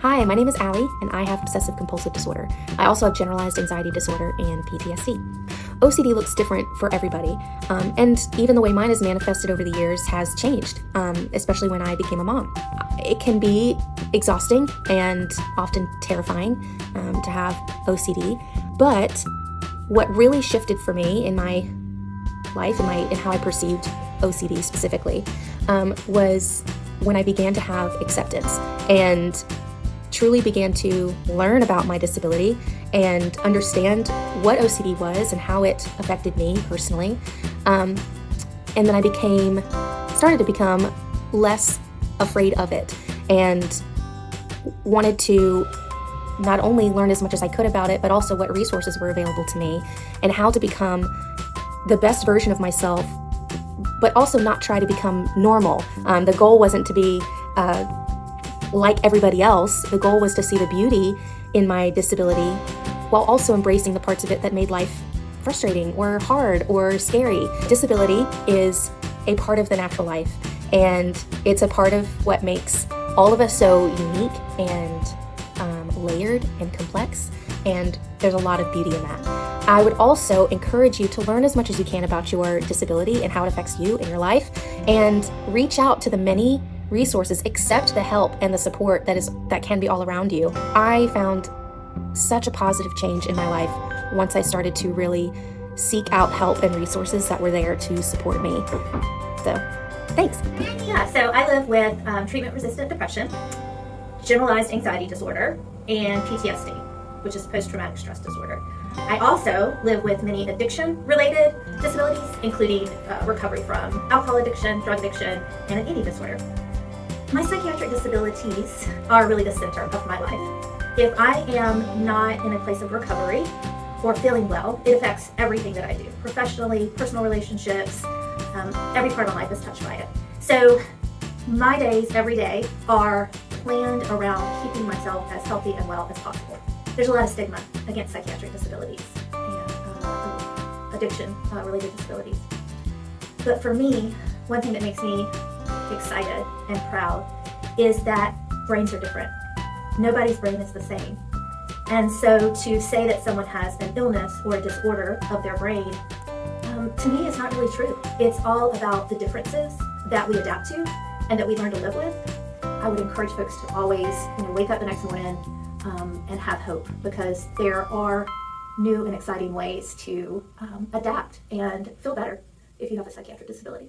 Hi, my name is Alie, and I have obsessive-compulsive disorder. I also have generalized anxiety disorder and PTSD. OCD looks different for everybody, and even the way mine has manifested over the years has changed, especially when I became a mom. It can be exhausting and often terrifying to have OCD, but what really shifted for me in my life and how I perceived OCD specifically was when I began to have acceptance and truly began to learn about my disability and understand what OCD was and how it affected me personally. And then I started to become less afraid of it and wanted to not only learn as much as I could about it, but also what resources were available to me and how to become the best version of myself, but also not try to become normal. The goal wasn't to be like everybody else. The goal was to see the beauty in my disability while also embracing the parts of it that made life frustrating or hard or scary. Disability is a part of the natural life, and it's a part of what makes all of us so unique and layered and complex, and there's a lot of beauty in that. I would also encourage you to learn as much as you can about your disability and how it affects you in your life, and reach out to the many resources, accept the help and the support that can be all around you. I found such a positive change in my life once I started to really seek out help and resources that were there to support me. So, thanks. Yeah, so I live with treatment-resistant depression, generalized anxiety disorder, and PTSD, which is post-traumatic stress disorder. I also live with many addiction-related disabilities, including recovery from alcohol addiction, drug addiction, and an eating disorder. My psychiatric disabilities are really the center of my life. If I am not in a place of recovery or feeling well, it affects everything that I do. Professionally, personal relationships, every part of my life is touched by it. So my days, every day, are planned around keeping myself as healthy and well as possible. There's a lot of stigma against psychiatric disabilities and addiction-related disabilities. But for me, one thing that makes me excited and proud is that brains are different. Nobody's brain is the same. And so to say that someone has an illness or a disorder of their brain, to me is not really true. It's all about the differences that we adapt to and that we learn to live with. I would encourage folks to always wake up the next morning and have hope, because there are new and exciting ways to adapt and feel better if you have a psychiatric disability.